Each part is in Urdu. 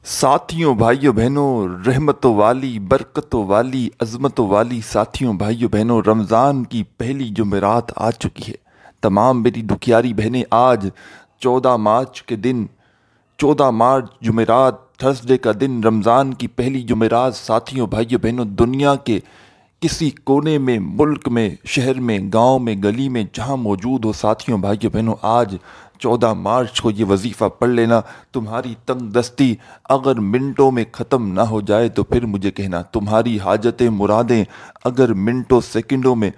ساتھیوں بھائیوں بہنوں، رحمتوں والی برکتوں والی عظمتوں والی ساتھیوں بھائیوں بہنوں، رمضان کی پہلی جمعرات آ چکی ہے۔ تمام میری دکھیاری بہنیں، آج 14 مارچ جمعرات تھرسڈے کا دن، رمضان کی پہلی جمعرات ساتھیوں بھائیوں بہنوں، دنیا کے کسی کونے میں، ملک میں، شہر میں، گاؤں میں، گلی میں، جہاں موجود ہو ساتھیوں بھائیوں بہنوں، آج 14 مارچ کو یہ وظیفہ پڑھ لینا۔ تمہاری تنگ دستی اگر منٹوں میں ختم نہ ہو جائے تو پھر مجھے کہنا، تمہاری حاجتیں مرادیں اگر منٹوں سیکنڈوں میں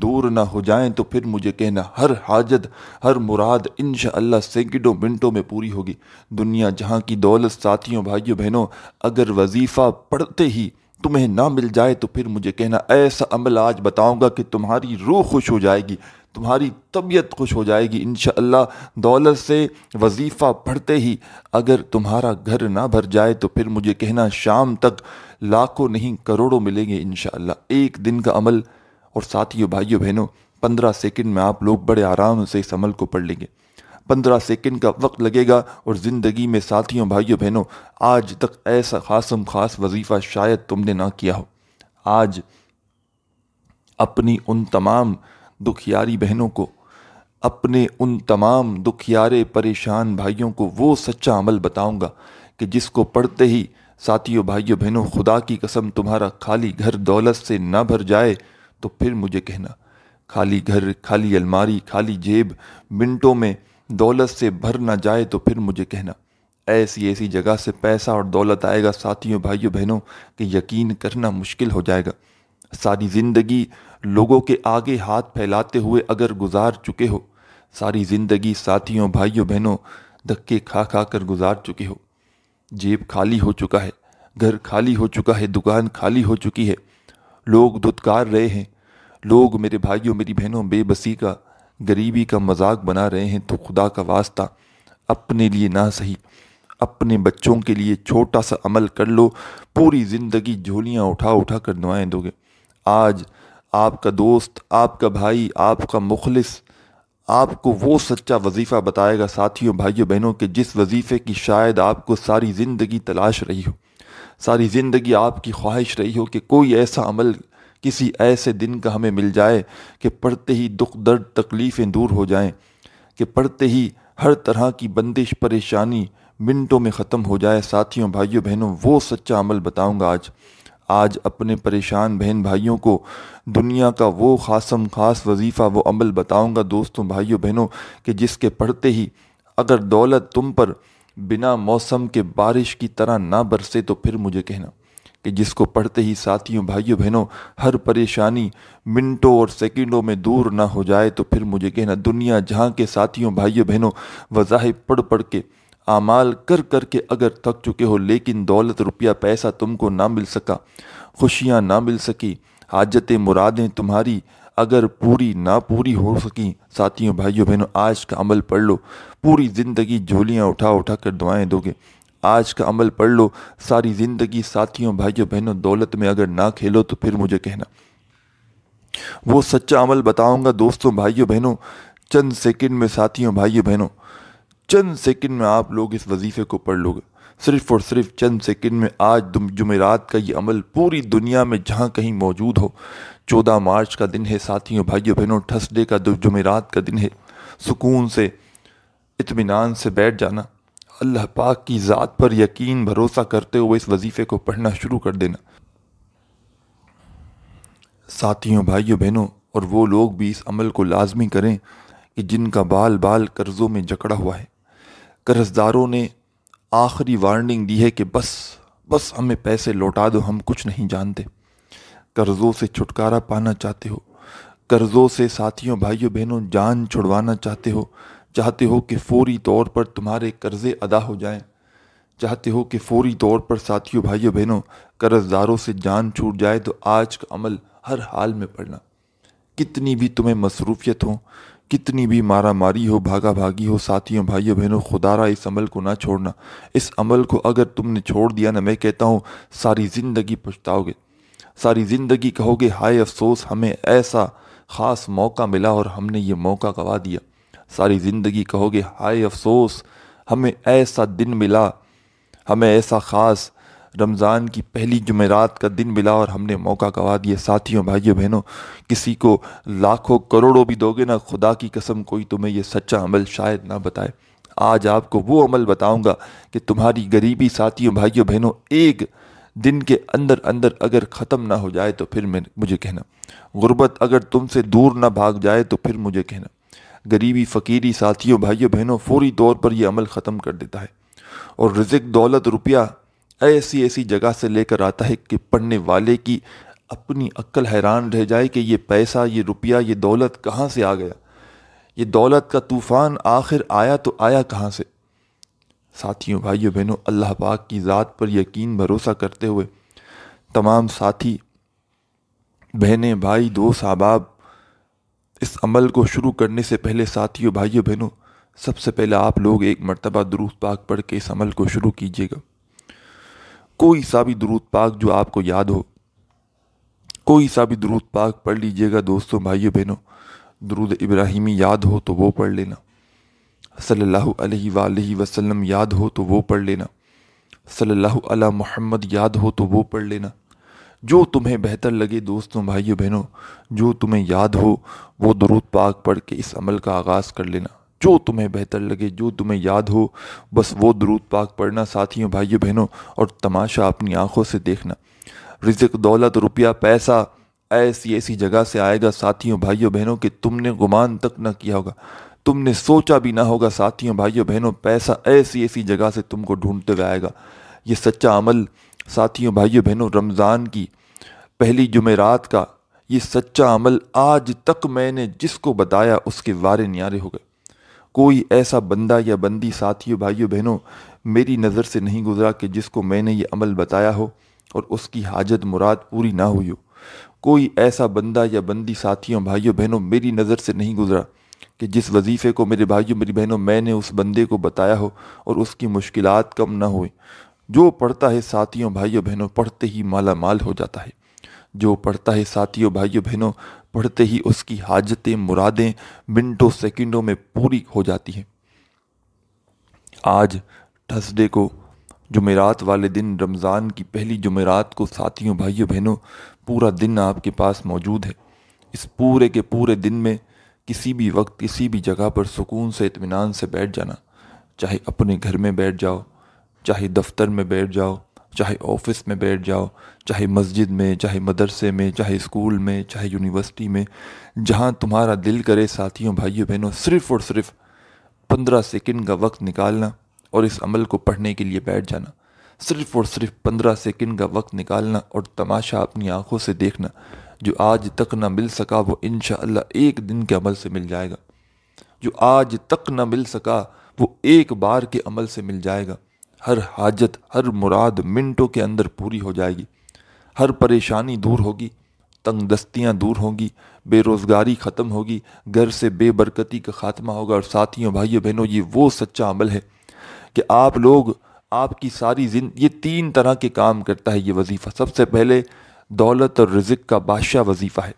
دور نہ ہو جائیں تو پھر مجھے کہنا، ہر حاجت ہر مراد انشاءاللہ سیکنڈوں منٹوں میں پوری ہوگی۔ دنیا جہاں کی دولت ساتھیوں بھائیوں بہنوں اگر وظیفہ پڑھتے ہی تمہیں نہ مل جائے تو پھر مجھے کہنا، ایسا عمل آج بتاؤں گا کہ تمہاری روح خوش ہو جائے گی، تمہاری طبیعت خوش ہو جائے گی انشاءاللہ۔ دولت سے وظیفہ پڑھتے ہی اگر تمہارا گھر نہ بھر جائے تو پھر مجھے کہنا، شام تک لاکھوں نہیں کروڑوں ملیں گے انشاءاللہ۔ ایک دن کا عمل، اور ساتھیوں بھائیوں بہنوں 15 سیکنڈ میں آپ لوگ بڑے آرام سے اس عمل کو پڑھ لیں گے۔ 15 سیکنڈ کا وقت لگے گا، اور زندگی میں ساتھیوں بھائیوں بہنوں آج تک ایسا خاص وظیفہ شاید تم نے نہ کیا ہو۔ آج اپنی ان تمام دکھیاری بہنوں کو، اپنے ان تمام دکھیارے پریشان بھائیوں کو وہ سچا عمل بتاؤں گا کہ جس کو پڑھتے ہی ساتھیوں بھائیوں بہنوں خدا کی قسم تمہارا خالی گھر دولت سے نہ بھر جائے تو پھر مجھے کہنا، خالی گھر، خالی الماری، خالی جیب منٹوں میں دولت سے بھر نہ جائے تو پھر مجھے کہنا، ایسی جگہ سے پیسہ اور دولت آئے گا ساتھیوں بھائیوں بہنوں کہ یقین کرنا مشکل ہو جائے گا۔ ساری زندگی لوگوں کے آگے ہاتھ پھیلاتے ہوئے اگر گزار چکے ہو، ساری زندگی ساتھیوں بھائیوں بہنوں دھکے کھا کر گزار چکے ہو، جیب خالی ہو چکا ہے، گھر خالی ہو چکا ہے، دکان خالی ہو چکی ہے، لوگ دھتکار رہے ہیں، لوگ میرے بھائیوں میری بہنوں بے بسی کا، غریبی کا مذاق بنا رہے ہیں، تو خدا کا واسطہ اپنے لیے نہ صحیح اپنے بچوں کے لیے چھوٹا سا عمل کر لو، پوری زندگی جھولیاں اٹھا کر دعائیں دو گے۔ آج آپ کا دوست، آپ کا بھائی، آپ کا مخلص آپ کو وہ سچا وظیفہ بتائے گا ساتھیوں بھائیوں بہنوں کہ جس وظیفے کی شاید آپ کو ساری زندگی تلاش رہی ہو، ساری زندگی آپ کی خواہش رہی ہو کہ کوئی ایسا عمل کسی ایسے دن کا ہمیں مل جائے کہ پڑھتے ہی دکھ درد تکلیفیں دور ہو جائیں، کہ پڑھتے ہی ہر طرح کی بندش پریشانی منٹوں میں ختم ہو جائے۔ ساتھیوں بھائیوں بہنوں وہ سچا عمل بتاؤں گا آج اپنے پریشان بہن بھائیوں کو دنیا کا وہ خاص وظیفہ، وہ عمل بتاؤں گا دوستوں بھائیوں بہنوں کہ جس کے پڑھتے ہی اگر دولت تم پر بنا موسم کے بارش کی طرح نہ برسے تو پھر مجھے کہنا، کہ جس کو پڑھتے ہی ساتھیوں بھائیوں بہنوں ہر پریشانی منٹوں اور سیکنڈوں میں دور نہ ہو جائے تو پھر مجھے کہنا، دنیا جہاں کے ساتھیوں بھائیوں بہنوں وظائف پڑھ کے اعمال کر کے اگر تھک چکے ہو، لیکن دولت روپیہ پیسہ تم کو نہ مل سکا، خوشیاں نہ مل سکی، حاجتیں مرادیں تمہاری اگر پوری ہو سکیں، ساتھیوں بھائیوں بہنوں آج کا عمل پڑھ لو، پوری زندگی جھولیاں اٹھا کر دعائیں دو گے۔ آج کا عمل پڑھ لو، ساری زندگی ساتھیوں بھائیوں بہنوں دولت میں اگر نہ کھیلو تو پھر مجھے کہنا، وہ سچا عمل بتاؤں گا دوستوں بھائیوں بہنوں چند سیکنڈ میں۔ ساتھیوں بھائیوں بہنوں چند سیکنڈ میں آپ لوگ اس وظیفے کو پڑھ لو گے، صرف اور صرف چند سیکنڈ میں۔ آج جمعرات کا یہ عمل پوری دنیا میں جہاں کہیں موجود ہو، 14 مارچ کا دن ہے ساتھیوں بھائیوں بہنوں، تھرسڈے کا جمعرات کا دن ہے، سکون سے اطمینان سے بیٹھ جانا، اللہ پاک کی ذات پر یقین بھروسہ کرتے ہوئے اس وظیفے کو پڑھنا شروع کر دینا۔ ساتھیوں بھائیوں بہنوں اور وہ لوگ بھی اس عمل کو لازمی کریں کہ جن کا بال قرضوں میں جکڑا ہوا ہے، قرض داروں نے آخری وارننگ دی ہے کہ بس ہمیں پیسے لوٹا دو، ہم کچھ نہیں جانتے۔ قرضوں سے چھٹکارا پانا چاہتے ہو، قرضوں سے ساتھیوں بھائیوں بہنوں جان چھڑوانا چاہتے ہو کہ فوری طور پر تمہارے قرضے ادا ہو جائیں، چاہتے ہو کہ فوری طور پر ساتھیوں بھائیوں بہنوں قرض داروں سے جان چھوٹ جائے، تو آج کا عمل ہر حال میں پڑھنا۔ کتنی بھی تمہیں مصروفیت ہو، کتنی بھی مارا ماری ہو، بھاگا بھاگی ہو، ساتھیوں بھائیوں بہنوں خدا را اس عمل کو نہ چھوڑنا۔ اس عمل کو اگر تم نے چھوڑ دیا نا، میں کہتا ہوں ساری زندگی پچھتاؤ گے، ساری زندگی کہو گے ہائے افسوس، ہمیں ایسا خاص موقع ملا اور ہم نے یہ موقع گوا دیا۔ ساری زندگی کہو گے ہائے افسوس، ہمیں ایسا دن ملا، ہمیں ایسا خاص رمضان کی پہلی جمعرات کا دن ملا اور ہم نے موقع گنوا دیا۔ ساتھیوں، بھائیوں، بہنوں، کسی کو لاکھوں کروڑوں بھی دو گے نا، خدا کی قسم کوئی تمہیں یہ سچا عمل شاید نہ بتائے۔ آج آپ کو وہ عمل بتاؤں گا کہ تمہاری غریبی، ساتھیوں، بھائیوں، بہنوں، ایک دن کے اندر اندر اگر ختم نہ ہو جائے تو پھر مجھے کہنا۔ غربت اگر تم سے دور نہ بھاگ جائے تو پھر مجھے کہنا۔ غریبی، فقیری، ساتھیوں، بھائیوں، بہنوں، فوری طور پر یہ عمل ختم کر دیتا ہے، اور رزق، دولت، روپیہ ایسی جگہ سے لے کر آتا ہے کہ پڑھنے والے کی اپنی عقل حیران رہ جائے کہ یہ پیسہ، یہ روپیہ، یہ دولت کہاں سے آ گیا، یہ دولت کا طوفان آخر آیا تو آیا کہاں سے۔ ساتھیوں، بھائیوں، بہنوں، اللہ پاک کی ذات پر یقین بھروسہ کرتے ہوئے تمام ساتھی، بہنیں، بھائی، دوست، احباب، اس عمل کو شروع کرنے سے پہلے ساتھیوں، بھائیوں، بہنوں، سب سے پہلے آپ لوگ ایک مرتبہ درود پاک پڑھ کے اس عمل کو شروع کیجیے گا۔ کوئی سا بھی درود پاک جو آپ کو یاد ہو، کوئی سا بھی درود پاک پڑھ لیجیے گا دوستوں، بھائیوں، بہنوں۔ درود ابراہیمی یاد ہو تو وہ پڑھ لینا، صلی اللہ علیہ وآلہ وسلم یاد ہو تو وہ پڑھ لینا، صلی اللہ علی محمد یاد ہو تو وہ پڑھ لینا۔ جو تمہیں بہتر لگے دوستوں، بھائیوں، بہنوں، جو تمہیں یاد ہو وہ درود پاک پڑھ کے اس عمل کا آغاز کر لینا۔ جو تمہیں بہتر لگے، جو تمہیں یاد ہو، بس وہ درود پاک پڑھنا ساتھیوں، بھائیوں، بہنوں، اور تماشا اپنی آنکھوں سے دیکھنا۔ رزق، دولت، روپیہ، پیسہ ایسی جگہ سے آئے گا ساتھیوں، بھائیوں، بہنوں، کہ تم نے گمان تک نہ کیا ہوگا، تم نے سوچا بھی نہ ہوگا ساتھیوں، بھائیوں، بہنوں۔ پیسہ ایسی جگہ سے تم کو ڈھونڈتے ہوئے آئے گا۔ یہ سچا عمل ساتھیوں، بھائیوں، بہنوں، رمضان کی پہلی جمعرات کا یہ سچا عمل آج تک میں نے جس کو بتایا اس کے وارے نیارے ہو گئے۔ کوئی ایسا بندہ یا بندی ساتھیوں، بھائیوں، بہنوں، میری نظر سے نہیں گزرا کہ جس کو میں نے یہ عمل بتایا ہو اور اس کی حاجت مراد پوری نہ ہوئی ہو۔ کوئی ایسا بندہ یا بندی ساتھیوں، بھائیوں، بہنوں، میری نظر سے نہیں گزرا کہ جس وظیفے کو میرے بھائیوں، میری بہنوں، میں نے اس بندے کو بتایا ہو اور اس کی مشکلات کم نہ ہوئی۔ جو پڑھتا ہے ساتھیوں، بھائیوں، بہنوں، پڑھتے ہی مالا مال ہو جاتا ہے۔ جو پڑھتا ہے ساتھیوں، بھائیوں، بہنوں، پڑھتے ہی اس کی حاجتیں، مرادیں منٹوں سیکنڈوں میں پوری ہو جاتی ہیں۔ آج تھرسڈے کو، جمعرات والے دن، رمضان کی پہلی جمعرات کو ساتھیوں، بھائیوں، بہنوں، پورا دن آپ کے پاس موجود ہے۔ اس پورے کے پورے دن میں کسی بھی وقت، کسی بھی جگہ پر سکون سے، اطمینان سے بیٹھ جانا، چاہے اپنے گھر میں بیٹھ جاؤ، چاہے دفتر میں بیٹھ جاؤ، چاہے آفس میں بیٹھ جاؤ، چاہے مسجد میں، چاہے مدرسے میں، چاہے اسکول میں، چاہے یونیورسٹی میں، جہاں تمہارا دل کرے ساتھیوں، بھائیوں، بہنوں، صرف اور صرف 15 سیکنڈ کا وقت نکالنا اور اس عمل کو پڑھنے کے لیے بیٹھ جانا۔ صرف اور صرف 15 سیکنڈ کا وقت نکالنا اور تماشا اپنی آنکھوں سے دیکھنا۔ جو آج تک نہ مل سکا وہ انشاءاللہ ایک دن کے عمل سے مل جائے گا۔ جو آج تک نہ مل سکا وہ ایک بار کے عمل سے مل جائے گا۔ ہر حاجت، ہر مراد منٹوں کے اندر پوری ہو جائے گی۔ ہر پریشانی دور ہوگی، تنگ دستیاں دور ہوں گی، بے روزگاری ختم ہوگی، گھر سے بے برکتی کا خاتمہ ہوگا۔ اور ساتھیوں، بھائیوں، بہنوں، یہ وہ سچا عمل ہے کہ آپ لوگ، آپ کی ساری یہ 3 طرح کے کام کرتا ہے یہ وظیفہ۔ سب سے پہلے دولت اور رزق کا بادشاہ وظیفہ ہے۔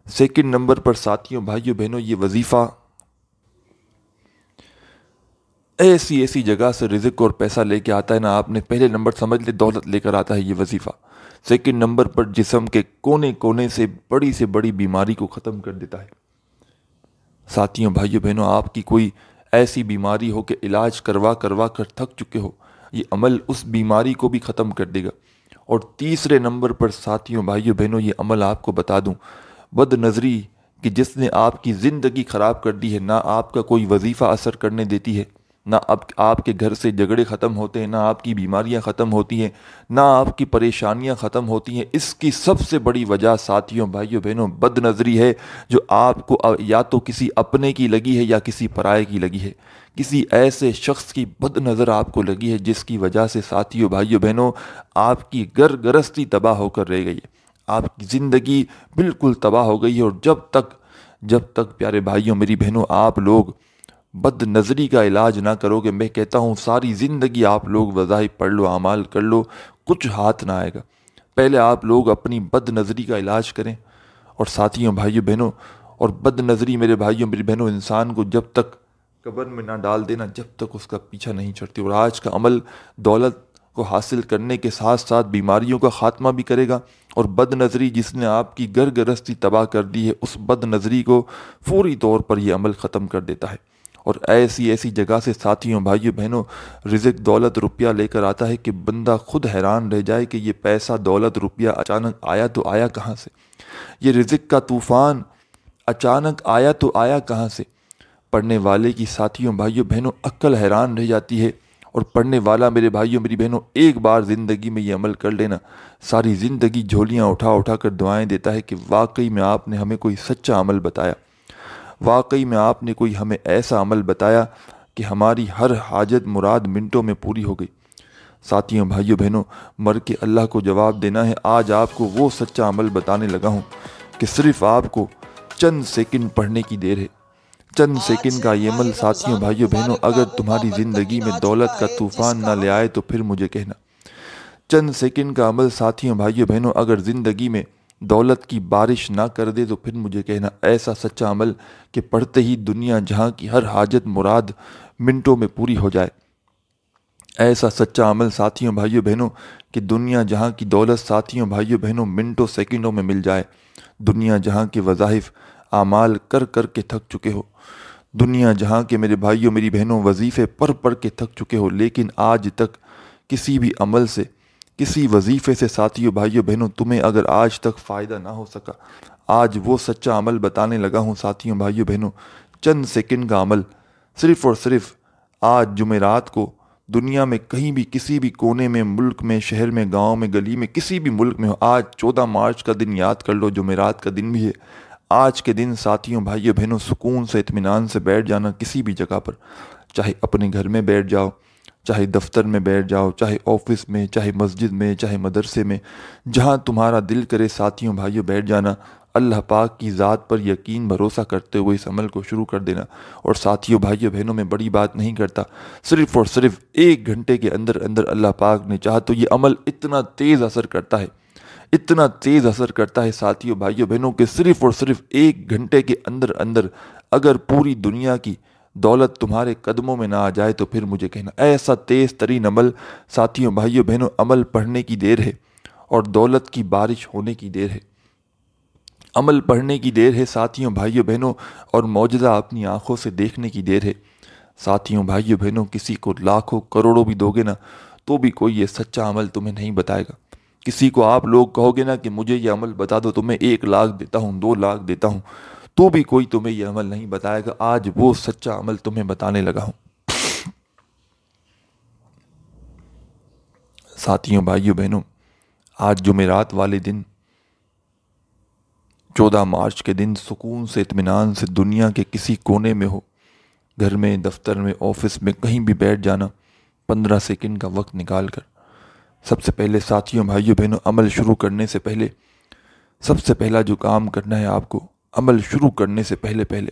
سیکنڈ نمبر پر ساتھیوں، بھائیوں، بہنوں، یہ وظیفہ ایسی جگہ سے رزق اور پیسہ لے کے آتا ہے نا، آپ نے پہلے نمبر سمجھ لے، دولت لے کر آتا ہے یہ وظیفہ۔ سیکنڈ نمبر پر جسم کے کونے کونے سے بڑی بیماری کو ختم کر دیتا ہے۔ ساتھیوں، بھائیوں، بہنوں، آپ کی کوئی ایسی بیماری ہو کہ علاج کروا کر تھک چکے ہو، یہ عمل اس بیماری کو بھی ختم کر دے گا۔ اور تیسرے نمبر پر ساتھیوں، بھائیوں، بہنوں، یہ عمل آپ کو بتا دوں، بد نظری کہ جس نے آپ کی زندگی خراب کر دی ہے، نہ آپ کا کوئی وظیفہ اثر کرنے دیتی ہے، نہ آپ کے گھر سے جھگڑے ختم ہوتے ہیں، نہ آپ کی بیماریاں ختم ہوتی ہیں، نہ آپ کی پریشانیاں ختم ہوتی ہیں۔ اس کی سب سے بڑی وجہ ساتھیوں، بھائیوں، بہنوں، بد نظری ہے، جو آپ کو یا تو کسی اپنے کی لگی ہے یا کسی پرائے کی لگی ہے۔ کسی ایسے شخص کی بد نظر آپ کو لگی ہے جس کی وجہ سے ساتھیوں، بھائیوں، بہنوں، آپ کی گھر گرہستی تباہ ہو کر رہ گئی ہے، آپ کی زندگی بالکل تباہ ہو گئی ہے۔ اور جب تک پیارے بھائیوں، میری بہنوں، آپ لوگ بد نظری کا علاج نہ کرو گے، میں کہتا ہوں ساری زندگی آپ لوگ وظائف پڑھ لو، اعمال کر لو، کچھ ہاتھ نہ آئے گا۔ پہلے آپ لوگ اپنی بد نظری کا علاج کریں۔ اور ساتھیوں، بھائیوں، بہنوں، اور بد نظری میرے بھائیوں، میری بہنوں، انسان کو جب تک قبر میں نہ ڈال دینا، جب تک اس کا پیچھا نہیں چھڑتی۔ اور آج کا عمل دولت کو حاصل کرنے کے ساتھ ساتھ بیماریوں کا خاتمہ بھی کرے گا، اور بد نظری جس نے آپ کی گر گرستی تباہ کر دی ہے، اس بد نظری کو فوری طور پر یہ عمل ختم کر دیتا ہے۔ اور ایسی جگہ سے ساتھیوں، بھائیوں، بہنوں، رزق دولت روپیہ لے کر آتا ہے کہ بندہ خود حیران رہ جائے کہ یہ پیسہ دولت روپیہ اچانک آیا تو آیا کہاں سے؟ یہ رزق کا طوفان اچانک آیا تو آیا کہاں سے؟ پڑھنے والے کی ساتھیوں، بھائیوں، بہنوں، عقل حیران رہ جاتی ہے۔ اور پڑھنے والا میرے بھائیوں، میری بہنوں، ایک بار زندگی میں یہ عمل کر لینا، ساری زندگی جھولیاں اٹھا کر دعائیں دیتا ہے کہ واقعی میں آپ نے ہمیں کوئی سچا عمل بتایا، واقعی میں آپ نے کوئی ہمیں ایسا عمل بتایا کہ ہماری ہر حاجت مراد منٹوں میں پوری ہو گئی۔ ساتھیوں، بھائیوں، بہنوں، مر کے اللہ کو جواب دینا ہے۔ آج آپ کو وہ سچا عمل بتانے لگا ہوں کہ صرف آپ کو چند سیکنڈ پڑھنے کی دیر ہے۔ چند سیکنڈ کا یہ عمل ساتھیوں، بھائیوں، بہنوں، اگر تمہاری زندگی میں دولت کا طوفان نہ لے آئے تو پھر مجھے کہنا۔ چند سیکنڈ کا عمل ساتھیوں، بھائیوں، بہنوں، اگر زندگی میں دولت کی بارش نہ کر دے تو پھر مجھے کہنا۔ ایسا سچا عمل کہ پڑھتے ہی دنیا جہاں کی ہر حاجت مراد منٹوں میں پوری ہو جائے۔ ایسا سچا عمل ساتھیوں، بھائیوں، بہنوں، کہ دنیا جہاں کی دولت ساتھیوں، بھائیوں، بہنوں، منٹوں سیکنڈوں میں مل جائے۔ دنیا جہاں کے وظائف اعمال کر کے تھک چکے ہو، دنیا جہاں کے میرے بھائیوں، میری بہنوں، وظیفے پڑھ کے تھک چکے ہو، لیکن آج تک کسی بھی عمل سے، کسی وظیفے سے ساتھیوں، بھائیوں، بہنوں، تمہیں اگر آج تک فائدہ نہ ہو سکا، آج وہ سچا عمل بتانے لگا ہوں ساتھیوں، بھائیوں، بہنوں۔ چند سیکنڈ کا عمل، صرف اور صرف آج جمعرات کو دنیا میں کہیں بھی، کسی بھی کونے میں، ملک میں، شہر میں، گاؤں میں، گلی میں، کسی بھی ملک میں ہو، آج 14 مارچ کا دن یاد کر لو، جمعرات کا دن بھی ہے۔ آج کے دن ساتھیوں، بھائیوں، بہنوں، سکون سے، اطمینان سے بیٹھ جانا کسی بھی جگہ پر، چاہے اپنے گھر میں بیٹھ جاؤ، چاہے دفتر میں بیٹھ جاؤ، چاہے آفس میں، چاہے مسجد میں، چاہے مدرسے میں، جہاں تمہارا دل کرے ساتھیوں، بھائیوں، بیٹھ جانا، اللہ پاک کی ذات پر یقین بھروسہ کرتے ہوئے اس عمل کو شروع کر دینا۔ اور ساتھیوں، بھائیوں، بہنوں، میں بڑی بات نہیں کرتا، صرف اور صرف 1 گھنٹے کے اندر اللہ پاک نے چاہا تو یہ عمل اتنا تیز اثر کرتا ہے، اتنا تیز اثر کرتا ہے ساتھیوں، بھائیوں، بہنوں، کہ صرف اور صرف 1 گھنٹے کے اندر اگر پوری دنیا کی دولت تمہارے قدموں میں نہ آ جائے تو پھر مجھے کہنا۔ ایسا تیز ترین عمل ساتھیوں، بھائیوں، بہنوں، عمل پڑھنے کی دیر ہے اور دولت کی بارش ہونے کی دیر ہے۔ عمل پڑھنے کی دیر ہے ساتھیوں، بھائیوں، بہنوں، اور معجزہ اپنی آنکھوں سے دیکھنے کی دیر ہے۔ ساتھیوں، بھائیوں، بہنوں، کسی کو لاکھوں کروڑوں بھی دو گے نا تو بھی کوئی یہ سچا عمل تمہیں نہیں بتائے گا۔ کسی کو آپ لوگ کہو گے نا کہ مجھے یہ عمل بتا دو، تمہیں 1 لاکھ دیتا ہوں، 2 لاکھ دیتا ہوں، تو بھی کوئی تمہیں یہ عمل نہیں بتائے گا۔ آج وہ سچا عمل تمہیں بتانے لگا ہوں۔ ساتھیوں، بھائیوں، بہنوں، آج جمعرات والے دن، 14 مارچ کے دن، سکون سے، اطمینان سے دنیا کے کسی کونے میں ہو، گھر میں، دفتر میں، آفس میں، کہیں بھی بیٹھ جانا، 15 سیکنڈ کا وقت نکال کر سب سے پہلے ساتھیوں، بھائیوں، بہنوں، عمل شروع کرنے سے پہلے سب سے پہلا جو کام کرنا ہے آپ کو، عمل شروع کرنے سے پہلے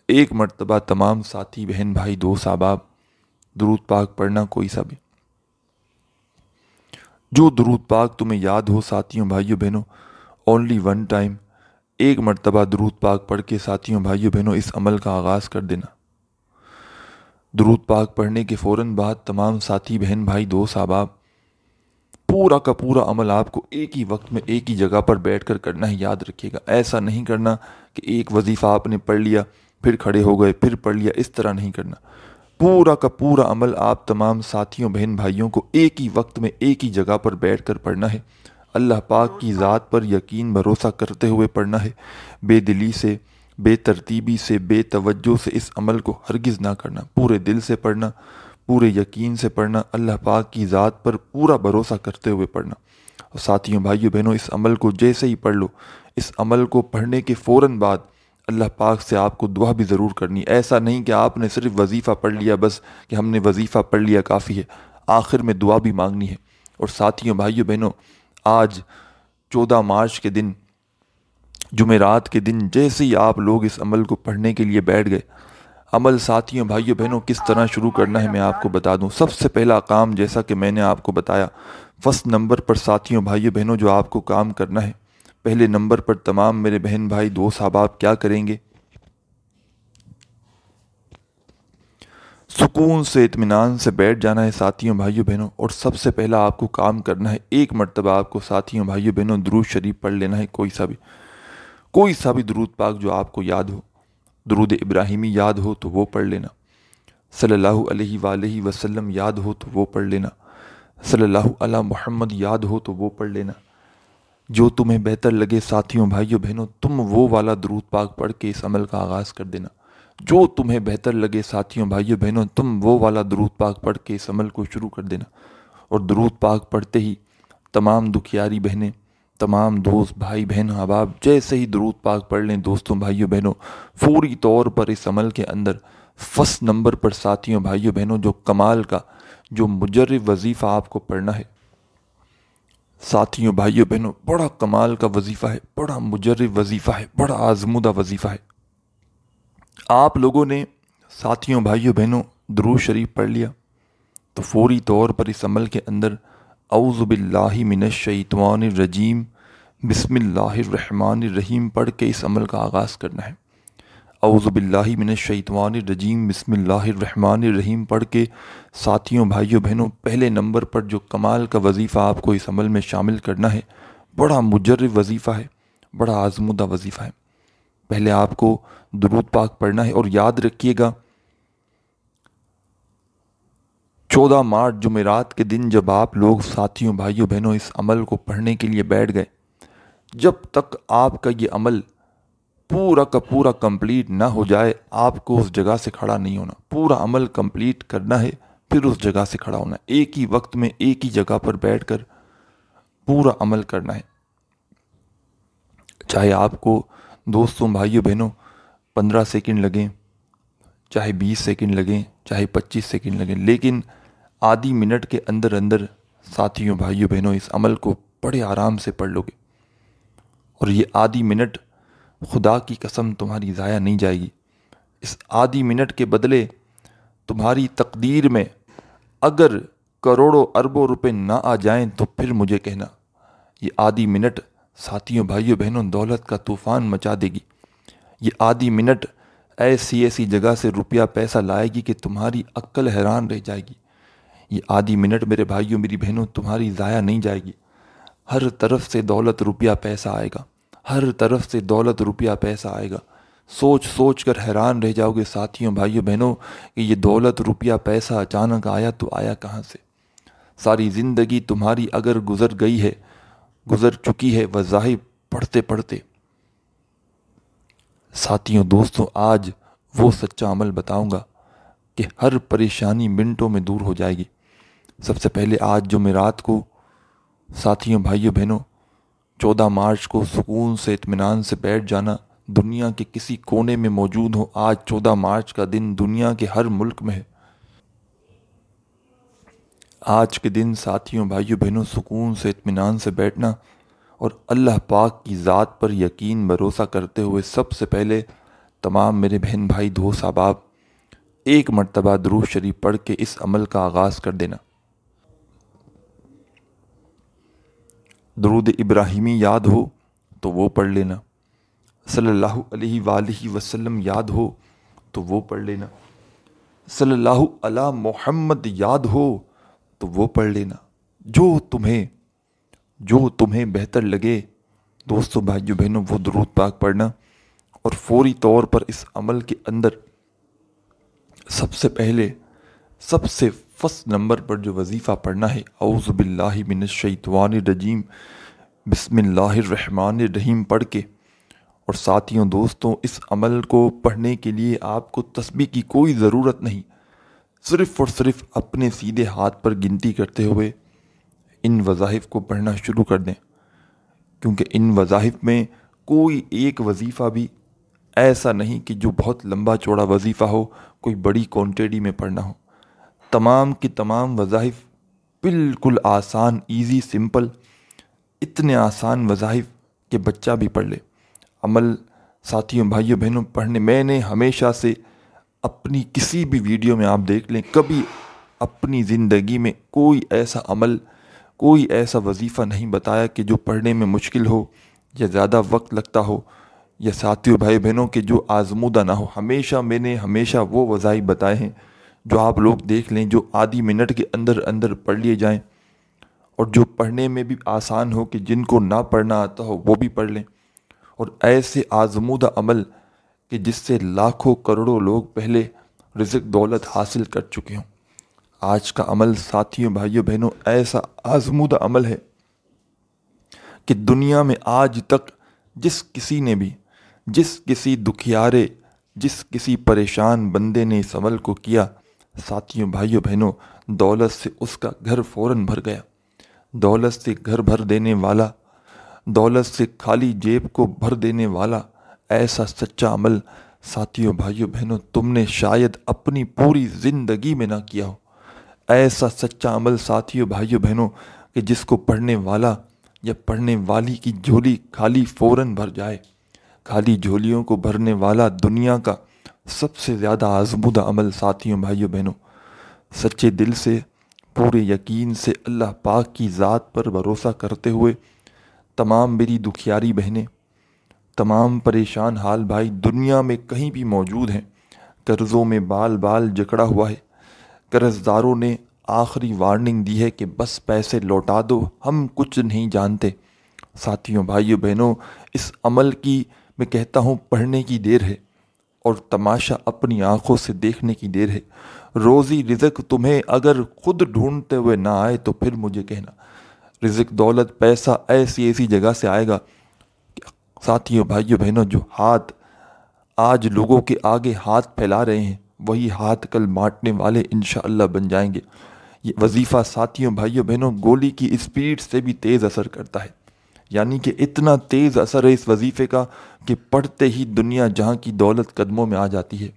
ایک مرتبہ تمام ساتھی، بہن، بھائی، دوست، احباب، درود پاک پڑھنا، کوئی سا بھی جو درود پاک تمہیں یاد ہو ساتھیوں، بھائیوں، بہنوں، اونلی 1 ٹائم، ایک مرتبہ درود پاک پڑھ کے ساتھیوں، بھائیوں، بہنوں، اس عمل کا آغاز کر دینا۔ درود پاک پڑھنے کے فوراً بعد تمام ساتھی، بہن، بھائی، دوست، احباب، پورا کا پورا عمل آپ کو ایک ہی وقت میں ایک ہی جگہ پر بیٹھ کر کرنا ہے، یاد رکھیے گا۔ ایسا نہیں کرنا کہ ایک وظیفہ آپ نے پڑھ لیا، پھر کھڑے ہو گئے، پھر پڑھ لیا، اس طرح نہیں کرنا۔ پورا کا پورا عمل آپ تمام ساتھیوں، بہن، بھائیوں کو ایک ہی وقت میں ایک ہی جگہ پر بیٹھ کر پڑھنا ہے۔ اللہ پاک کی ذات پر یقین بھروسہ کرتے ہوئے پڑھنا ہے، بے دلی سے، بے ترتیبی سے، بے توجہ سے اس عمل کو ہرگز نہ کرنا، پورے دل سے پڑھنا، پورے یقین سے پڑھنا، اللہ پاک کی ذات پر پورا بھروسہ کرتے ہوئے پڑھنا۔ اور ساتھیوں، بھائیوں، بہنوں، اس عمل کو جیسے ہی پڑھ لو، اس عمل کو پڑھنے کے فوراً بعد اللہ پاک سے آپ کو دعا بھی ضرور کرنی۔ ایسا نہیں کہ آپ نے صرف وظیفہ پڑھ لیا، بس کہ ہم نے وظیفہ پڑھ لیا کافی ہے، آخر میں دعا بھی مانگنی ہے۔ اور ساتھیوں، بھائیوں، بہنوں، آج 14 مارچ کے دن، جمعرات کے دن، جیسے ہی آپ لوگ اس عمل کو پڑھنے کے لیے بیٹھ گئے، عمل ساتھیوں، بھائیوں، بہنوں، کس طرح شروع کرنا ہے میں آپ کو بتا دوں۔ سب سے پہلا کام، جیسا کہ میں نے آپ کو بتایا، فرسٹ نمبر پر ساتھیوں، بھائیوں، بہنوں، جو آپ کو کام کرنا ہے، پہلے نمبر پر تمام میرے بہن، بھائی، دوست، احباب کیا کریں گے؟ سکون سے اطمینان سے بیٹھ جانا ہے ساتھیوں بھائیوں بہنوں، اور سب سے پہلا آپ کو کام کرنا ہے، ایک مرتبہ آپ کو ساتھیوں بھائیوں بہنوں درود شریف پڑھ لینا ہے، کوئی سا بھی درود پاک جو آپ کو یاد ہو۔ درود ابراہیمی یاد ہو تو وہ پڑھ لینا، صلی اللہ علیہ وآلہ وسلم یاد ہو تو وہ پڑھ لینا، صلی اللہ علی محمد یاد ہو تو وہ پڑھ لینا۔ جو تمہیں بہتر لگے ساتھیوں بھائیوں بہنوں، تم وہ والا درود پاک پڑھ کے اس عمل کا آغاز کر دینا۔ جو تمہیں بہتر لگے ساتھیوں بھائیوں بہنوں، تم وہ والا درود پاک پڑھ کے اس عمل کو شروع کر دینا۔ اور درود پاک پڑھتے ہی تمام دکھیاری بہنیں، تمام دوست بھائی بہن احباب جیسے ہی درود پاک پڑھ لیں دوستوں بھائیوں بہنوں، فوری طور پر اس عمل کے اندر فرسٹ نمبر پر ساتھیوں بھائیوں بہنوں جو کمال کا، جو مجرب وظیفہ آپ کو پڑھنا ہے ساتھیوں بھائیوں بہنوں، بڑا کمال کا وظیفہ ہے، بڑا مجرب وظیفہ ہے، بڑا آزمودہ وظیفہ ہے۔ آپ لوگوں نے ساتھیوں بھائیوں بہنوں درود شریف پڑھ لیا تو فوری طور پر اس عمل کے اندر اعوذ باللہ من الشیطان الرجیم بسم اللہ الرحمن الرحیم پڑھ کے اس عمل کا آغاز کرنا ہے۔ اعوذ باللہ من الشیطان الرجیم بسم اللہ الرحمن الرحیم پڑھ کے ساتھیوں بھائیوں بہنوں پہلے نمبر پر جو کمال کا وظیفہ آپ کو اس عمل میں شامل کرنا ہے، بڑا مجرب وظیفہ ہے، بڑا آزمودہ وظیفہ ہے۔ پہلے آپ کو درود پاک پڑھنا ہے، اور یاد رکھیے گا 14 مارچ جمعرات کے دن جب آپ لوگ ساتھیوں بھائیوں بہنوں اس عمل کو پڑھنے کے لیے بیٹھ گئے، جب تک آپ کا یہ عمل پورا کا پورا کمپلیٹ نہ ہو جائے، آپ کو اس جگہ سے کھڑا نہیں ہونا۔ پورا عمل کمپلیٹ کرنا ہے، پھر اس جگہ سے کھڑا ہونا ہے۔ ایک ہی وقت میں ایک ہی جگہ پر بیٹھ کر پورا عمل کرنا ہے۔ چاہے آپ کو دوستوں بھائیوں بہنوں 15 سیکنڈ لگیں، چاہے 20 سیکنڈ لگیں، چاہے 25 سیکنڈ لگیں، لیکن آدھی منٹ کے اندر اندر ساتھیوں بھائیوں بہنوں اس عمل کو بڑے آرام سے پڑھ لو گے، اور یہ آدھی منٹ خدا کی قسم تمہاری ضائع نہیں جائے گی۔ اس آدھی منٹ کے بدلے تمہاری تقدیر میں اگر کروڑوں اربوں روپے نہ آ جائیں تو پھر مجھے کہنا، یہ آدھی منٹ ساتھیوں بھائیوں بہنوں دولت کا طوفان مچا دے گی۔ یہ آدھی منٹ ایسی جگہ سے روپیہ پیسہ لائے گی کہ تمہاری عقل حیران رہ جائے گی۔ یہ آدھی منٹ میرے بھائیوں میری بہنوں تمہاری ضائع نہیں جائے گی۔ ہر طرف سے دولت روپیہ پیسہ آئے گا، ہر طرف سے دولت روپیہ پیسہ آئے گا۔ سوچ کر حیران رہ جاؤ گے ساتھیوں بھائیوں بہنوں کہ یہ دولت روپیہ پیسہ اچانک آیا تو آیا کہاں سے؟ ساری زندگی تمہاری اگر گزر چکی ہے وظائف پڑھتے پڑھتے، ساتھیوں دوستوں آج وہ سچا عمل بتاؤں گا کہ ہر پریشانی منٹوں میں دور ہو جائے گی۔ سب سے پہلے آج جمعرات کو ساتھیوں بھائیوں بہنوں 14 مارچ کو سکون سے اطمینان سے بیٹھ جانا، دنیا کے کسی کونے میں موجود ہو، آج 14 مارچ کا دن دنیا کے ہر ملک میں ہے۔ آج کے دن ساتھیوں بھائیوں بہنوں سکون سے اطمینان سے بیٹھنا اور اللہ پاک کی ذات پر یقین بھروسہ کرتے ہوئے سب سے پہلے تمام میرے بہن بھائی دوست احباب ایک مرتبہ درود شریف پڑھ کے اس عمل کا آغاز کر دینا۔ درود ابراہیمی یاد ہو تو وہ پڑھ لینا، صلی اللہ علیہ وآلہ وسلم یاد ہو تو وہ پڑھ لینا، صلی اللہ علی محمد یاد ہو تو وہ پڑھ لینا۔ جو تمہیں بہتر لگے دوستوں بھائیوں بہنوں وہ درود پاک پڑھنا، اور فوری طور پر اس عمل کے اندر سب سے پہلے سب سے فرسٹ نمبر پر جو وظیفہ پڑھنا ہے اعوذ باللہ من الشیطان الرجیم بسم اللہ الرحمن الرحیم پڑھ کے، اور ساتھیوں دوستوں اس عمل کو پڑھنے کے لیے آپ کو تسبیح کی کوئی ضرورت نہیں، صرف اور صرف اپنے سیدھے ہاتھ پر گنتی کرتے ہوئے ان وظائف کو پڑھنا شروع کر دیں، کیونکہ ان وظائف میں کوئی ایک وظیفہ بھی ایسا نہیں کہ جو بہت لمبا چوڑا وظیفہ ہو، کوئی بڑی کوانٹیٹی میں پڑھنا ہو۔ تمام کی تمام وظائف بالکل آسان، ایزی، سمپل، اتنے آسان وظائف کہ بچہ بھی پڑھ لے۔ عمل ساتھیوں بھائیوں بہنوں پڑھنے میں نے ہمیشہ سے اپنی کسی بھی ویڈیو میں آپ دیکھ لیں، کبھی اپنی زندگی میں کوئی ایسا عمل، کوئی ایسا وظیفہ نہیں بتایا کہ جو پڑھنے میں مشکل ہو یا زیادہ وقت لگتا ہو، یا ساتھیوں بھائی بہنوں کے جو آزمودہ نہ ہو۔ میں نے ہمیشہ وہ وظائف بتائے ہیں جو آپ لوگ دیکھ لیں، جو آدھی منٹ کے اندر اندر پڑھ لیے جائیں، اور جو پڑھنے میں بھی آسان ہو کہ جن کو نہ پڑھنا آتا ہو وہ بھی پڑھ لیں، اور ایسے آزمودہ عمل کہ جس سے لاکھوں کروڑوں لوگ پہلے رزق دولت حاصل کر چکے ہوں۔ آج کا عمل ساتھیوں، بھائیوں، بہنوں، ایسا آزمودہ عمل ہے کہ دنیا میں آج تک جس کسی دکھیارے، جس کسی پریشان بندے نے اس عمل کو کیا، ساتھیوں، بھائیوں، بہنوں، دولت سے اس کا گھر فوراً بھر گیا۔ دولت سے گھر بھر دینے والا، دولت سے خالی جیب کو بھر دینے والا ایسا سچا عمل، ساتھیوں، بھائیوں، بہنوں، تم نے شاید اپنی پوری زندگی میں نہ کیا ہو۔ ایسا سچا عمل، ساتھیوں، بھائیوں، بہنوں، کہ جس کو پڑھنے والا یا پڑھنے والی کی جھولی خالی فوراً بھر جائے۔ خالی جھولیوں کو بھرنے والا دنیا کا سب سے زیادہ آزمودہ عمل، ساتھیوں، بھائیوں، بہنوں، سچے دل سے، پورے یقین سے، اللہ پاک کی ذات پر بھروسہ کرتے ہوئے، تمام میری دکھیاری بہنیں، تمام پریشان حال بھائی دنیا میں کہیں بھی موجود ہیں، قرضوں میں بال بال جکڑا ہوا ہے، قرض داروں نے آخری وارننگ دی ہے کہ بس پیسے لوٹا دو، ہم کچھ نہیں جانتے۔ ساتھیوں، بھائیوں، بہنوں، اس عمل کی میں کہتا ہوں پڑھنے کی دیر ہے، اور تماشا اپنی آنکھوں سے دیکھنے کی دیر ہے۔ روزی رزق تمہیں اگر خود ڈھونڈتے ہوئے نہ آئے تو پھر مجھے کہنا۔ رزق، دولت، پیسہ ایسی جگہ سے آئے گا، ساتھیوں، بھائیوں، بہنوں، جو ہاتھ آج لوگوں کے آگے ہاتھ پھیلا رہے ہیں وہی ہاتھ کل بانٹنے والے انشاءاللہ بن جائیں گے۔ یہ وظیفہ، ساتھیوں، بھائیوں، بہنوں، گولی کی اسپیڈ سے بھی تیز اثر کرتا ہے، یعنی کہ اتنا تیز اثر ہے اس وظیفے کا کہ پڑھتے ہی دنیا جہاں کی دولت قدموں میں آ جاتی ہے۔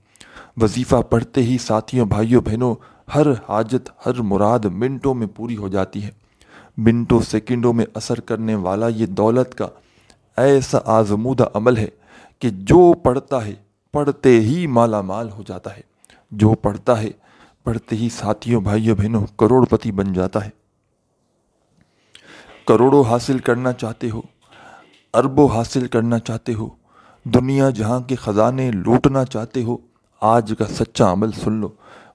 وظیفہ پڑھتے ہی، ساتھیوں، بھائیوں، بہنوں، ہر حاجت، ہر مراد منٹوں میں پوری ہو جاتی ہے۔ منٹوں، سیکنڈوں میں اثر کرنے والا یہ دولت کا ایسا آزمودہ عمل ہے کہ جو پڑھتا ہے پڑھتے ہی مالا مال ہو جاتا ہے، جو پڑھتا ہے پڑھتے ہی، ساتھیوں، بھائیوں، بہنوں، کروڑ پتی بن جاتا ہے۔ کروڑوں حاصل کرنا چاہتے ہو، اربوں حاصل کرنا چاہتے ہو، دنیا جہاں کے خزانے لوٹنا چاہتے ہو، آج کا سچا عمل سن لو۔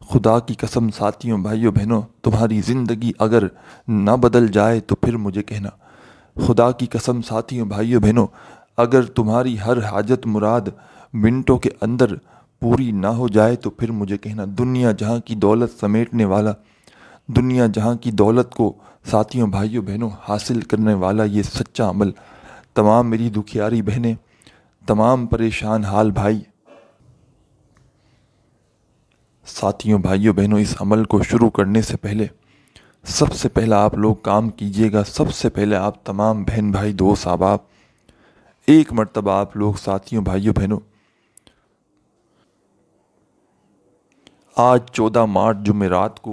خدا کی قسم، ساتھیوں، بھائیوں، بہنوں، تمہاری زندگی اگر نہ بدل جائے تو پھر مجھے کہنا۔ خدا کی قسم، ساتھیوں، بھائیوں، بہنوں، اگر تمہاری ہر حاجت مراد منٹوں کے اندر پوری نہ ہو جائے تو پھر مجھے کہنا۔ دنیا جہاں کی دولت سمیٹنے والا، دنیا جہاں کی دولت کو، ساتھیوں، بھائیوں، بہنوں، حاصل کرنے والا یہ سچا عمل، تمام میری دکھیاری بہنیں، تمام پریشان حال بھائی، ساتھیوں، بھائیوں، بہنوں، اس عمل کو شروع کرنے سے پہلے سب سے پہلا آپ لوگ کام کیجئے گا، سب سے پہلے آپ تمام بہن بھائی، دوست احباب، ایک مرتبہ آپ لوگ، ساتھیوں، بھائیوں، بہنوں، آج 14 مارچ جمعرات کو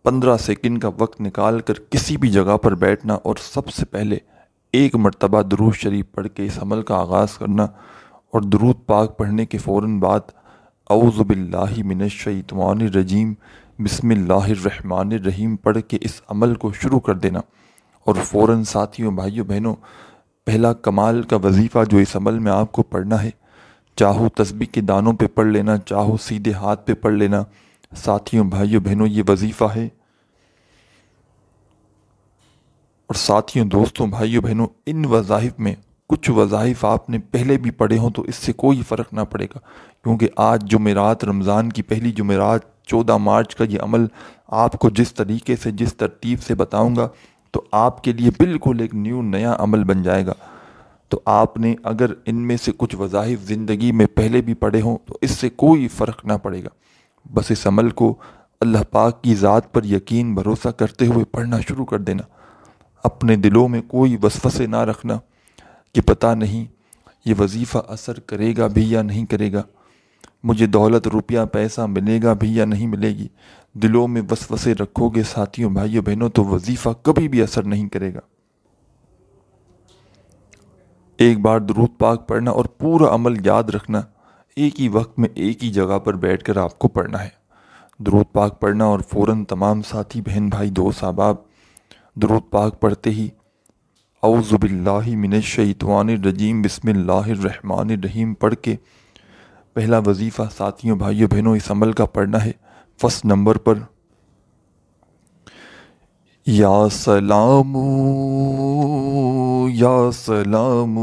15 سیکنڈ کا وقت نکال کر کسی بھی جگہ پر بیٹھنا اور سب سے پہلے ایک مرتبہ درود شریف پڑھ کے اس عمل کا آغاز کرنا، اور درود پاک پڑھنے کے فوراً بعد اعوذ باللہ من الشیطان الرجیم بسم اللہ الرحمن الرحیم پڑھ کے اس عمل کو شروع کر دینا۔ اور فوراً، ساتھیوں، بھائیوں، بہنوں، پہلا کمال کا وظیفہ جو اس عمل میں آپ کو پڑھنا ہے، چاہو تسبیح کے دانوں پہ پڑھ لینا، چاہو سیدھے ہاتھ پہ پڑھ لینا، ساتھیوں، بھائیوں، بہنوں، یہ وظیفہ ہے۔ اور ساتھیوں، دوستوں، بھائیوں، بہنوں، ان وظائف میں کچھ وظائف آپ نے پہلے بھی پڑھے ہوں تو اس سے کوئی فرق نہ پڑے گا، کیونکہ آج جمعرات، رمضان کی پہلی جمعرات، 14 مارچ کا یہ عمل آپ کو جس طریقے سے، جس ترتیب سے بتاؤں گا تو آپ کے لیے بالکل ایک نیا عمل بن جائے گا۔ تو آپ نے اگر ان میں سے کچھ وظائف زندگی میں پہلے بھی پڑھے ہوں تو اس سے کوئی فرق نہ پڑے گا، بس اس عمل کو اللہ پاک کی ذات پر یقین، بھروسہ کرتے ہوئے پڑھنا شروع کر دینا۔ اپنے دلوں میں کوئی وسوسے نہ رکھنا کہ پتہ نہیں یہ وظیفہ اثر کرے گا بھی یا نہیں کرے گا، مجھے دولت، روپیہ، پیسہ ملے گا بھی یا نہیں ملے گی۔ دلوں میں وسوسے رکھو گے، ساتھیوں، بھائیوں، بہنوں، تو وظیفہ کبھی بھی اثر نہیں کرے گا۔ ایک بار درود پاک پڑھنا اور پورا عمل یاد رکھنا، ایک ہی وقت میں ایک ہی جگہ پر بیٹھ کر آپ کو پڑھنا ہے۔ درود پاک پڑھنا اور فوراً تمام ساتھی، بہن بھائی، دوست احباب، درود پاک پڑھتے ہی اعوذ باللہ من الشیطان الرجیم بسم اللہ الرحمن الرحیم پڑھ کے پہلا وظیفہ، ساتھیوں، بھائیوں، بہنوں، اس عمل کا پڑھنا ہے۔ فرسٹ نمبر پر یا سلام یا سلام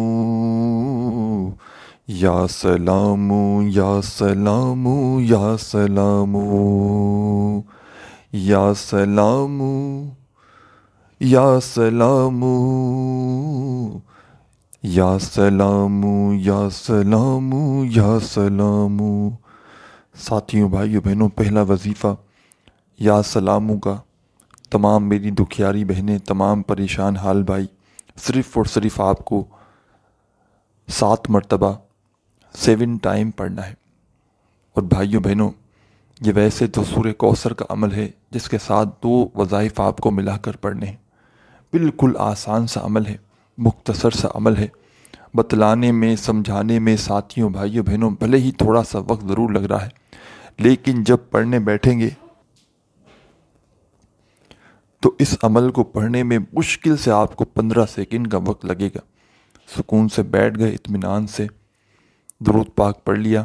یا سلام یا سلام یا سلام یا سلام یا سلام یا سلام یا سلام یا سلام۔ ساتھیوں بھائیوں بہنوں، پہلا وظیفہ یا سلاموں کا تمام میری دکھیاری بہنیں، تمام پریشان حال بھائی، صرف اور صرف آپ کو 7 مرتبہ 7 ٹائم پڑھنا ہے۔ اور بھائیوں بہنوں، یہ ویسے تو سورہ کوثر کا عمل ہے جس کے ساتھ 2 وظائف آپ کو ملا کر پڑھنے ہیں۔ بالکل آسان سا عمل ہے، مختصر سا عمل ہے، بتلانے میں سمجھانے میں ساتھیوں بھائیوں بہنوں بھلے ہی تھوڑا سا وقت ضرور لگ رہا ہے، لیکن جب پڑھنے بیٹھیں گے تو اس عمل کو پڑھنے میں مشکل سے آپ کو 15 سیکنڈ کا وقت لگے گا۔ سکون سے بیٹھ گئے، اطمینان سے درود پاک پڑھ لیا،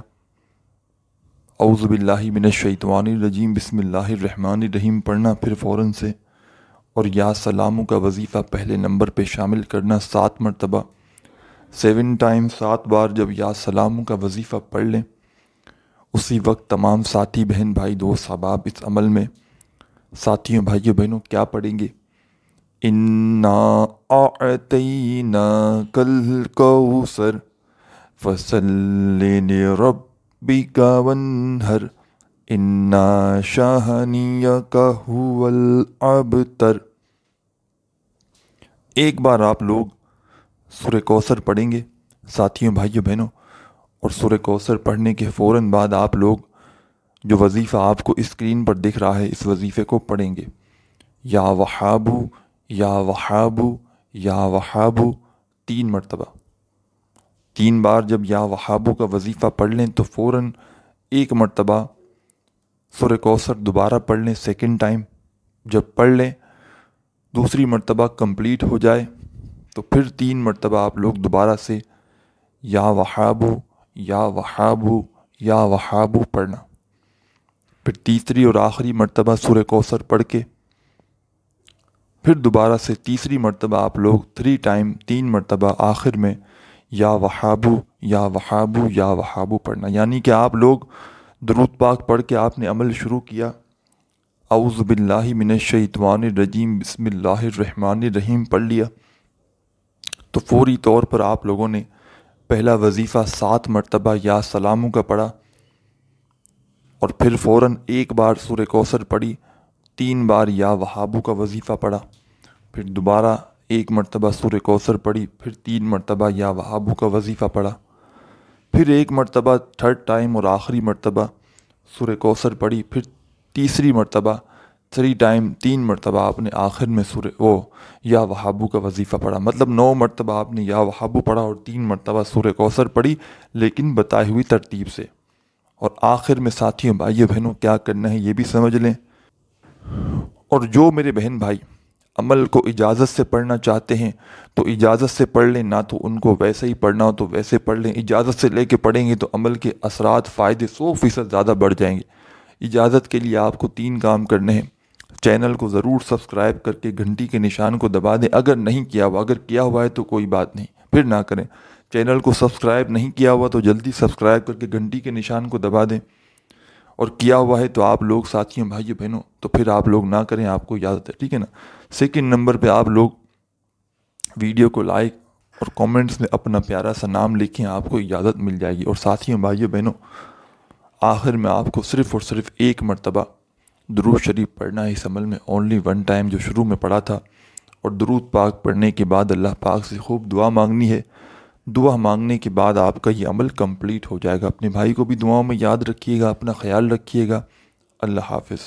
اعوذ باللہ من الشیطان الرجیم بسم اللہ الرحمن الرحیم پڑھنا، پھر فوراً سے اور یا سلاموں کا وظیفہ پہلے نمبر پہ شامل کرنا 7 مرتبہ 7 ٹائم 7 بار۔ جب یا سلاموں کا وظیفہ پڑھ لیں اسی وقت تمام ساتھی بہن بھائی دوست احباب اس عمل میں ساتھیوں بھائیوں بہنوں کیا پڑھیں گے؟ اِنَّا أَعْطَيْنَاكَ الْكَوْثَرَ فَصَلِّ لِرَبِّكَ وَانْحَرْ إِنَّا شَانِئَكَ هُوَ الْأَبْتَرُ۔ ایک بار آپ لوگ سورہ کوثر پڑھیں گے ساتھیوں بھائیوں بہنوں، اور سورہ کوثر پڑھنے کے فوراً بعد آپ لوگ جو وظیفہ آپ کو اسکرین پر دکھ رہا ہے اس وظیفے کو پڑھیں گے، یا وہابو یا وہابو یا وہابو 3 مرتبہ۔ 3 بار جب یا وہابو کا وظیفہ پڑھ لیں تو فوراً 1 مرتبہ سورہ کوثر دوبارہ پڑھ لیں 2nd ٹائم۔ جب پڑھ لیں دوسری مرتبہ کمپلیٹ ہو جائے تو پھر 3 مرتبہ آپ لوگ دوبارہ سے یا وہابو یا وہابو یا وہابو پڑھنا، پھر تیسری اور آخری مرتبہ سورہ کوثر پڑھ کے پھر دوبارہ سے تیسری مرتبہ آپ لوگ 3 ٹائم 3 مرتبہ آخر میں یا وہابو یا وہابو یا وہابو پڑھنا۔ یعنی کہ آپ لوگ درود پاک پڑھ کے آپ نے عمل شروع کیا، اعوذ باللہ من الشیطان الرجیم بسم اللہ الرحمن الرحیم پڑھ لیا، تو فوری طور پر آپ لوگوں نے پہلا وظیفہ 7 مرتبہ یا سلاموں کا پڑھا، اور پھر فوراً 1 بار سورہ کوثر پڑھی، 3 بار یا وہابو کا وظیفہ پڑھا، پھر دوبارہ 1 مرتبہ سورہ کوثر پڑھی، پھر 3 مرتبہ یا وہابو کا وظیفہ پڑھا، پھر 1 مرتبہ 3rd ٹائم اور آخری مرتبہ سورہ کوثر پڑھی، پھر تیسری مرتبہ 3 ٹائم 3 مرتبہ آپ نے آخر میں یا وہابو کا وظیفہ پڑھا۔ مطلب 9 مرتبہ آپ نے یا وہابو پڑھا اور 3 مرتبہ سورہ کوثر پڑھی، لیکن بتائی ہوئی ترتیب سے۔ اور آخر میں ساتھیوں بھائیوں بہنوں کیا کرنا ہے یہ بھی سمجھ لیں۔ اور جو میرے بہن بھائی عمل کو اجازت سے پڑھنا چاہتے ہیں تو اجازت سے پڑھ لیں، نہ تو ان کو ویسے ہی پڑھنا ہو تو ویسے پڑھ لیں۔ اجازت سے لے کے پڑھیں گے تو عمل کے اثرات فائدے 100% زیادہ بڑھ جائیں گے۔ اجازت کے لیے آپ کو 3 کام کرنے ہیں۔ چینل کو ضرور سبسکرائب کر کے گھنٹی کے نشان کو دبا دیں، اگر نہیں کیا ہوا، اگر کیا ہوا ہے تو کوئی بات نہیں، پھر نہ کریں۔ چینل کو سبسکرائب نہیں کیا ہوا تو جلدی سبسکرائب کر کے گھنٹی کے نشان کو دبا دیں، اور کیا ہوا ہے تو آپ لوگ ساتھیوں بھائیوں بہنوں تو پھر آپ لوگ نہ کریں، آپ کو اجازت ہے، ٹھیک ہے نا۔ 2nd نمبر پہ آپ لوگ ویڈیو کو لائک اور کامنٹس میں اپنا پیارا سا نام لکھیں، آپ کو اجازت مل جائے گی۔ اور ساتھیوں بھائیوں بہنوں آخر میں آپ کو صرف اور صرف 1 مرتبہ درود شریف پڑھنا ہے اس عمل میں، اونلی 1 ٹائم جو شروع میں پڑھا تھا، اور درود پاک پڑھنے کے بعد اللہ پاک سے خوب دعا مانگنی ہے۔ دعا مانگنے کے بعد آپ کا یہ عمل کمپلیٹ ہو جائے گا۔ اپنے بھائی کو بھی دعاؤں میں یاد رکھیے گا، اپنا خیال رکھیے گا۔ اللہ حافظ۔